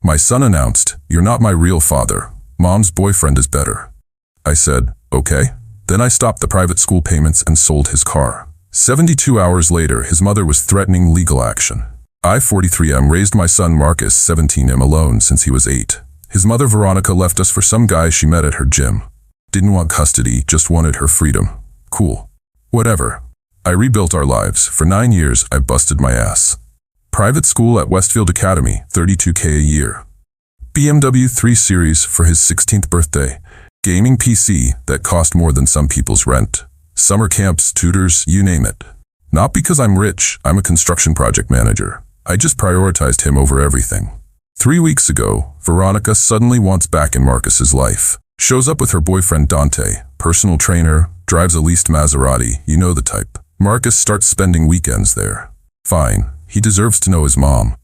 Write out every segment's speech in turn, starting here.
My son announced, "You're not my real father. Mom's boyfriend is better." I said, "Okay." Then I stopped the private school payments and sold his car. 72 hours later, his mother was threatening legal action. I, 43M, raised my son Marcus, 17M, alone since he was 8. His mother, Veronica, left us for some guy she met at her gym. Didn't want custody, just wanted her freedom. Cool. Whatever. I rebuilt our lives. For 9 years, I busted my ass. Private school at Westfield Academy, $32K a year. BMW 3 Series for his 16th birthday. Gaming PC that cost more than some people's rent. Summer camps, tutors, you name it. Not because I'm rich, I'm a construction project manager. I just prioritized him over everything. 3 weeks ago, Veronica suddenly wants back in Marcus's life. Shows up with her boyfriend Dante, personal trainer, drives a leased Maserati, you know the type. Marcus starts spending weekends there. Fine, he deserves to know his mom.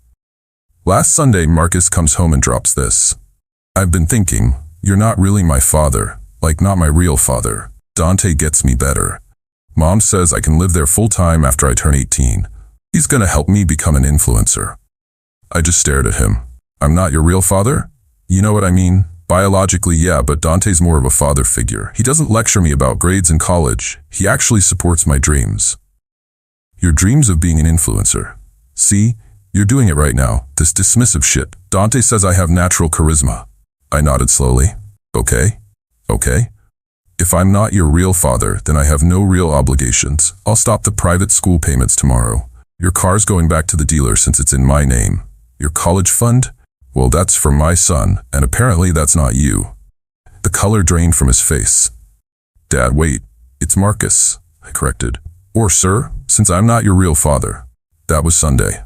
Last Sunday, Marcus comes home and drops this. "I've been thinking, you're not really my father, like not my real father. Dante gets me better. Mom says I can live there full-time after I turn 18. He's gonna help me become an influencer." I just stared at him. "I'm not your real father? You know what I mean? Biologically, yeah, but Dante's more of a father figure. He doesn't lecture me about grades in college. He actually supports my dreams." "Your dreams of being an influencer? See, you're doing it right now, this dismissive shit. Dante says I have natural charisma." I nodded slowly. Okay. If I'm not your real father, then I have no real obligations. I'll stop the private school payments tomorrow. Your car's going back to the dealer since it's in my name. Your college fund? Well, that's for my son, and apparently that's not you. The color drained from his face. "Dad, wait. It's Marcus," I corrected. "Or sir, since I'm not your real father." That was Sunday.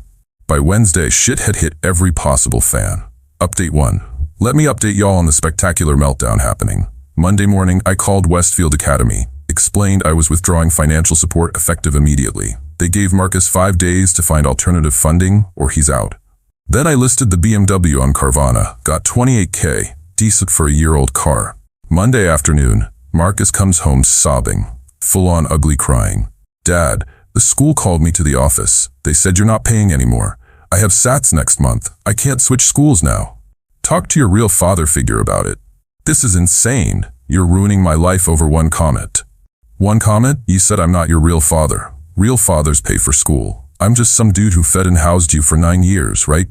By Wednesday, shit had hit every possible fan. Update 1. Let me update y'all on the spectacular meltdown happening. Monday morning, I called Westfield Academy, explained I was withdrawing financial support effective immediately. They gave Marcus 5 days to find alternative funding, or he's out. Then I listed the BMW on Carvana, got $28K, decent for a year-old car. Monday afternoon, Marcus comes home sobbing, full-on ugly crying. "Dad, the school called me to the office. They said you're not paying anymore. I have SATs next month. I can't switch schools now. Talk to your real father figure about it. This is insane. You're ruining my life over one comment." "One comment? You said I'm not your real father. Real fathers pay for school. I'm just some dude who fed and housed you for 9 years, right?"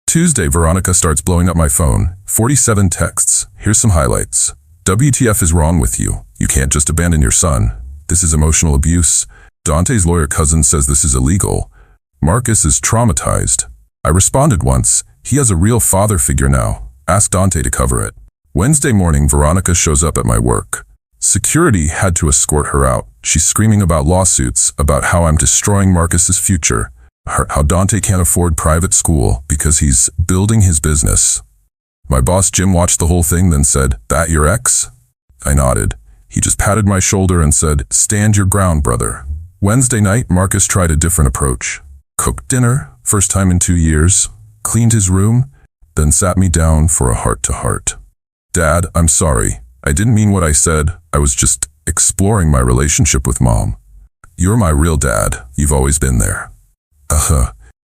Tuesday, Veronica starts blowing up my phone. 47 texts. Here's some highlights. "WTF is wrong with you? You can't just abandon your son. This is emotional abuse. Dante's lawyer cousin says this is illegal. Marcus is traumatized." I responded once. "He has a real father figure now. Ask Dante to cover it." Wednesday morning, Veronica shows up at my work. Security had to escort her out. She's screaming about lawsuits, about how I'm destroying Marcus's future, how Dante can't afford private school because he's building his business. My boss Jim watched the whole thing, then said, "That your ex?" I nodded. He just patted my shoulder and said, "Stand your ground, brother." Wednesday night, Marcus tried a different approach. Cooked dinner, first time in 2 years, cleaned his room, then sat me down for a heart-to-heart. "Dad, I'm sorry. I didn't mean what I said. I was just exploring my relationship with Mom. You're my real dad. You've always been there."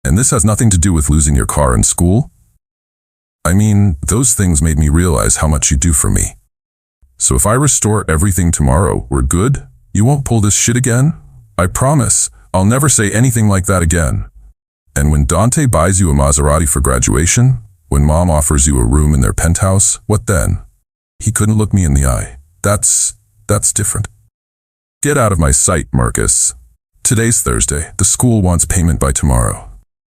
And this has nothing to do with losing your car in school? I mean, those things made me realize how much you do for me. So if I restore everything tomorrow, we're good? You won't pull this shit again? I promise, I'll never say anything like that again. And when Dante buys you a Maserati for graduation, when Mom offers you a room in their penthouse, what then? He couldn't look me in the eye. That's different. Get out of my sight, Marcus. Today's Thursday. The school wants payment by tomorrow.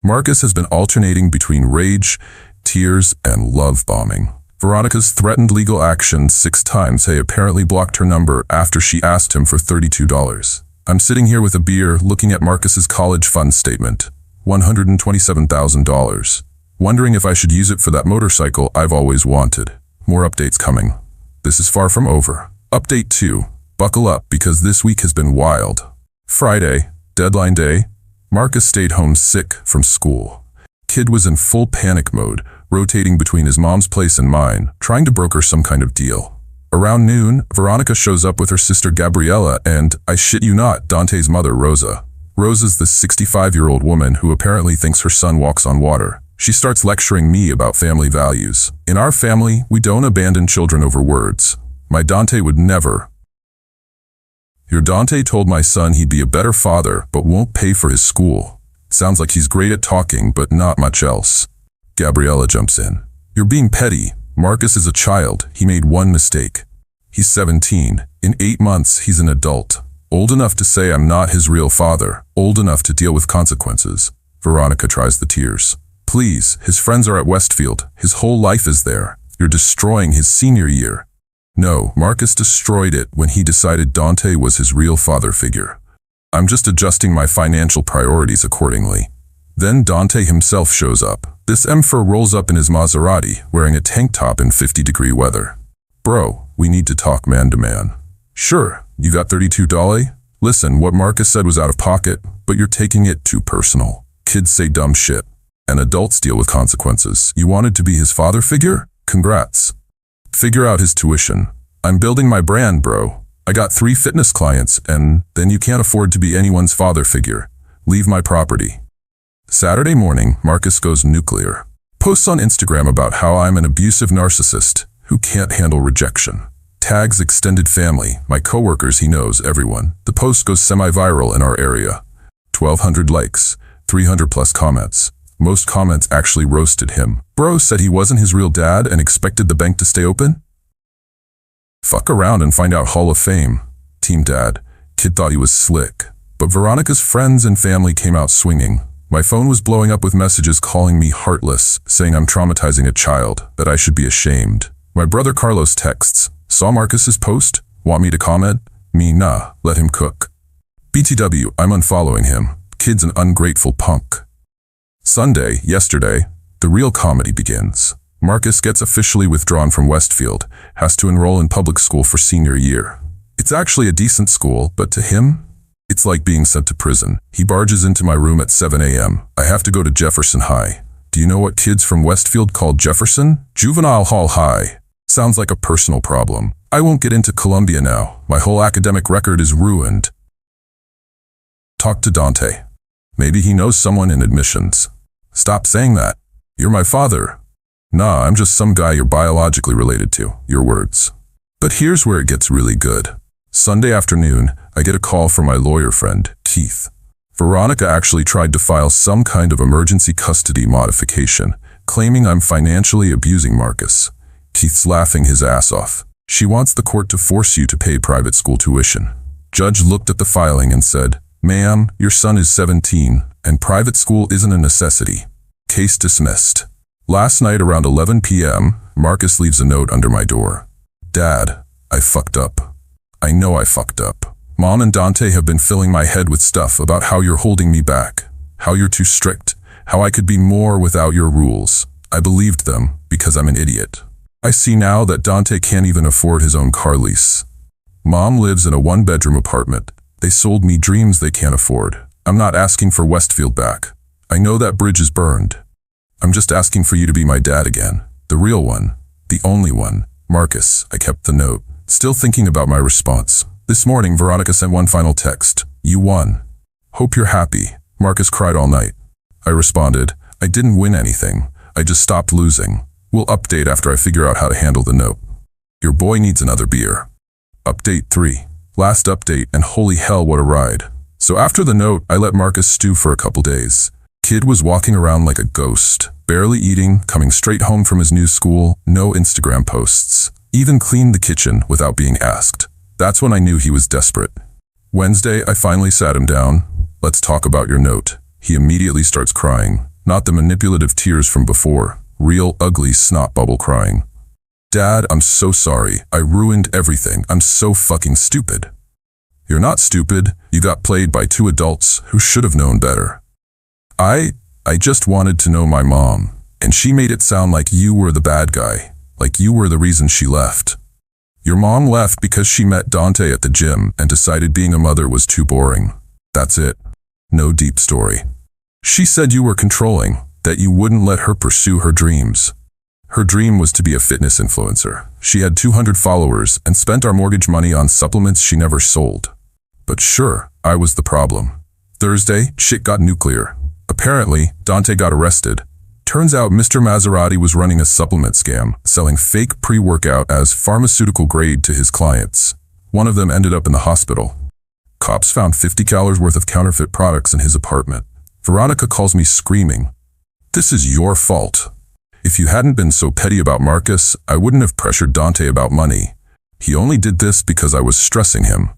Marcus has been alternating between rage, tears, and love bombing. Veronica's threatened legal action 6 times. He apparently blocked her number after she asked him for $32. I'm sitting here with a beer looking at Marcus's college fund statement, $127,000, wondering if I should use it for that motorcycle I've always wanted. More updates coming. This is far from over. Update 2. Buckle up because this week has been wild. Friday, deadline day, Marcus stayed home sick from school. Kid was in full panic mode, rotating between his mom's place and mine, trying to broker some kind of deal. Around noon, Veronica shows up with her sister Gabriella and, I shit you not, Dante's mother Rosa. Rosa's the 65-year-old woman who apparently thinks her son walks on water. She starts lecturing me about family values. In our family, we don't abandon children over words. My Dante would never. Your Dante told my son he'd be a better father, but won't pay for his school. Sounds like he's great at talking, but not much else. Gabriella jumps in. You're being petty. Marcus is a child. He made one mistake. He's 17. In 8 months, he's an adult. Old enough to say I'm not his real father. Old enough to deal with consequences. Veronica tries the tears. Please, his friends are at Westfield. His whole life is there. You're destroying his senior year. No, Marcus destroyed it when he decided Dante was his real father figure. I'm just adjusting my financial priorities accordingly. Then Dante himself shows up. This Emperor rolls up in his Maserati, wearing a tank top in 50-degree weather. Bro, we need to talk man to man. Sure, you got $32? Listen, what Marcus said was out of pocket, but you're taking it too personal. Kids say dumb shit, and adults deal with consequences. You wanted to be his father figure? Congrats. Figure out his tuition. I'm building my brand, bro. I got 3 fitness clients, and then you can't afford to be anyone's father figure. Leave my property. Saturday morning, Marcus goes nuclear. Posts on Instagram about how I'm an abusive narcissist who can't handle rejection. Tags extended family, my coworkers, he knows, everyone. The post goes semi-viral in our area. 1,200 likes, 300 plus comments. Most comments actually roasted him. Bro said he wasn't his real dad and expected the bank to stay open? Fuck around and find out Hall of Fame. Team Dad. Kid thought he was slick. But Veronica's friends and family came out swinging. My phone was blowing up with messages calling me heartless, saying I'm traumatizing a child, that I should be ashamed. My brother Carlos texts, saw Marcus's post? Want me to comment? Me, nah, let him cook. BTW, I'm unfollowing him. Kid's an ungrateful punk. Sunday, yesterday, the real comedy begins. Marcus gets officially withdrawn from Westfield, has to enroll in public school for senior year. It's actually a decent school, but to him, it's like being sent to prison. He barges into my room at 7 a.m. I have to go to Jefferson High. Do you know what kids from Westfield call Jefferson? Juvenile Hall High. Sounds like a personal problem. I won't get into Columbia now. My whole academic record is ruined. Talk to Dante. Maybe he knows someone in admissions. Stop saying that. You're my father. Nah, I'm just some guy you're biologically related to. Your words. But here's where it gets really good. Sunday afternoon, I get a call from my lawyer friend, Keith. Veronica actually tried to file some kind of emergency custody modification, claiming I'm financially abusing Marcus. Keith's laughing his ass off. She wants the court to force you to pay private school tuition. Judge looked at the filing and said, Ma'am, your son is 17, and private school isn't a necessity. Case dismissed. Last night around 11 p.m., Marcus leaves a note under my door. Dad, I fucked up. I know I fucked up. Mom and Dante have been filling my head with stuff about how you're holding me back, how you're too strict, how I could be more without your rules. I believed them because I'm an idiot. I see now that Dante can't even afford his own car lease. Mom lives in a 1-bedroom apartment. They sold me dreams they can't afford. I'm not asking for Westfield back. I know that bridge is burned. I'm just asking for you to be my dad again. The real one. The only one. Marcus, I kept the note. Still thinking about my response. This morning, Veronica sent one final text. You won. Hope you're happy. Marcus cried all night. I responded, I didn't win anything. I just stopped losing. We'll update after I figure out how to handle the note. Your boy needs another beer. Update 3. Last update, and holy hell, what a ride. So after the note, I let Marcus stew for a couple days. Kid was walking around like a ghost, barely eating, coming straight home from his new school, no Instagram posts. Even cleaned the kitchen without being asked. That's when I knew he was desperate. Wednesday, I finally sat him down. Let's talk about your note. He immediately starts crying. Not the manipulative tears from before. Real ugly snot bubble crying. Dad, I'm so sorry. I ruined everything. I'm so fucking stupid. You're not stupid. You got played by 2 adults who should have known better. I just wanted to know my mom, and she made it sound like you were the bad guy. Like you were the reason she left. Your mom left because she met Dante at the gym and decided being a mother was too boring. That's it. No deep story. She said you were controlling, that you wouldn't let her pursue her dreams. Her dream was to be a fitness influencer. She had 200 followers and spent our mortgage money on supplements she never sold. But sure, I was the problem. Thursday, shit got nuclear. Apparently, Dante got arrested. Turns out Mr. Maserati was running a supplement scam, selling fake pre-workout as pharmaceutical grade to his clients. One of them ended up in the hospital. Cops found 50 calories worth of counterfeit products in his apartment. Veronica calls me screaming, "This is your fault. If you hadn't been so petty about Marcus, I wouldn't have pressured Dante about money. He only did this because I was stressing him."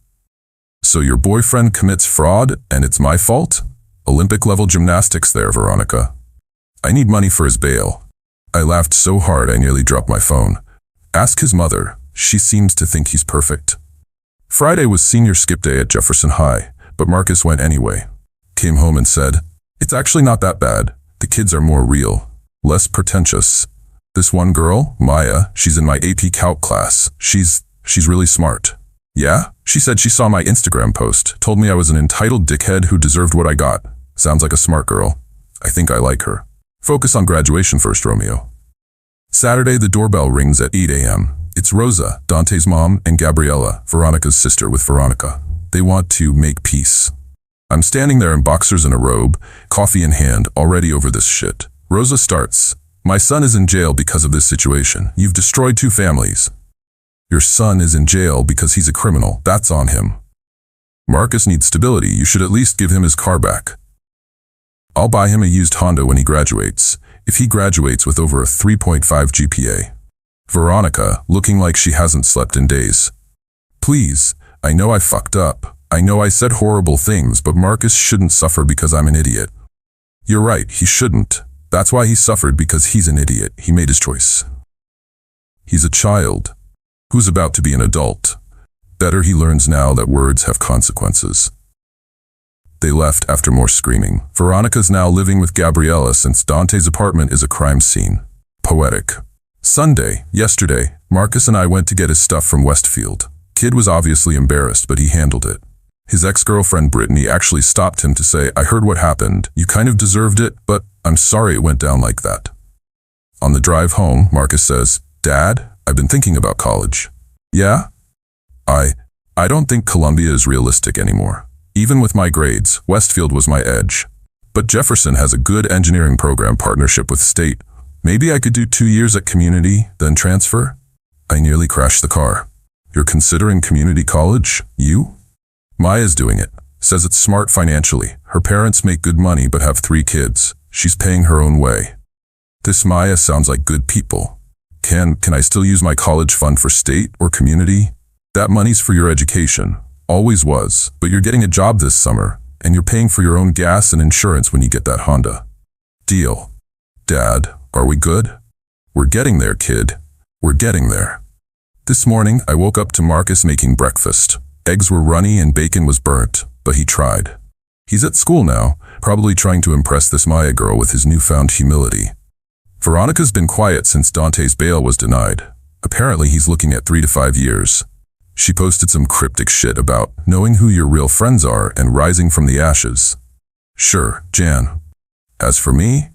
"So your boyfriend commits fraud and it's my fault?" Olympic-level gymnastics there, Veronica. "I need money for his bail." I laughed so hard I nearly dropped my phone. Ask his mother. She seems to think he's perfect. Friday was senior skip day at Jefferson High, but Marcus went anyway. Came home and said, "It's actually not that bad. The kids are more real, less pretentious. This one girl, Maya, she's in my AP Calc class. She's really smart." "Yeah?" She said she saw my Instagram post, told me I was an entitled dickhead who deserved what I got. Sounds like a smart girl. I think I like her. Focus on graduation first, Romeo. Saturday, the doorbell rings at 8 a.m. It's Rosa, Dante's mom, and Gabriella, Veronica's sister with Veronica. They want to make peace. I'm standing there in boxers and a robe, coffee in hand, already over this shit. Rosa starts, "My son is in jail because of this situation. You've destroyed 2 families. Your son is in jail because he's a criminal. That's on him. Marcus needs stability. You should at least give him his car back. I'll buy him a used Honda when he graduates, if he graduates with over a 3.5 GPA. Veronica, looking like she hasn't slept in days. "Please, I know I fucked up. I know I said horrible things, but Marcus shouldn't suffer because I'm an idiot." "You're right, he shouldn't. That's why he suffered, because he's an idiot. He made his choice. He's a child who's about to be an adult. Better he learns now that words have consequences." They left after more screaming. Veronica's now living with Gabriella since Dante's apartment is a crime scene. Poetic. Sunday, yesterday, Marcus and I went to get his stuff from Westfield. Kid was obviously embarrassed, but he handled it. His ex-girlfriend Brittany actually stopped him to say, "I heard what happened. You kind of deserved it, but I'm sorry it went down like that." On the drive home, Marcus says, "Dad, I've been thinking about college." "Yeah?" I don't think Columbia is realistic anymore. Even with my grades, Westfield was my edge. But Jefferson has a good engineering program partnership with State. Maybe I could do 2 years at community, then transfer?" I nearly crashed the car. "You're considering community college? You?" Maya's doing it. Says it's smart financially. Her parents make good money but have 3 kids. She's paying her own way. This Maya sounds like good people. Can I still use my college fund for State or community? That money's for your education. Always was, but you're getting a job this summer, and you're paying for your own gas and insurance when you get that Honda. Deal. Dad, are we good? We're getting there, kid. We're getting there. This morning, I woke up to Marcus making breakfast. Eggs were runny and bacon was burnt, but he tried. He's at school now, probably trying to impress this Maya girl with his newfound humility. Veronica's been quiet since Dante's bail was denied. Apparently he's looking at 3 to 5 years. She posted some cryptic shit about knowing who your real friends are and rising from the ashes. Sure, Jan. As for me,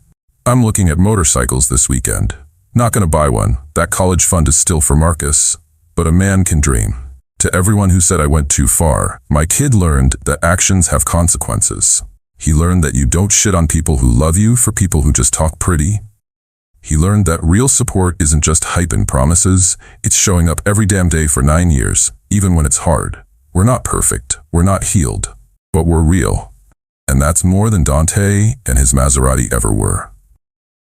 I'm looking at motorcycles this weekend. Not gonna buy one. That college fund is still for Marcus. But a man can dream. To everyone who said I went too far, my kid learned that actions have consequences. He learned that you don't shit on people who love you for people who just talk pretty. He learned that real support isn't just hype and promises, it's showing up every damn day for 9 years, even when it's hard. We're not perfect, we're not healed, but we're real. And that's more than Dante and his Maserati ever were.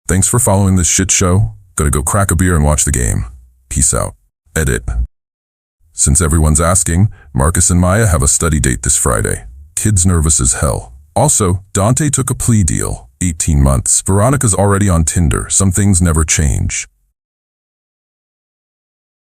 Thanks for following this shit show. Gotta go crack a beer and watch the game. Peace out. Edit. Since everyone's asking, Marcus and Maya have a study date this Friday. Kid's nervous as hell. Also, Dante took a plea deal. 18 months. Veronica's already on Tinder. Some things never change.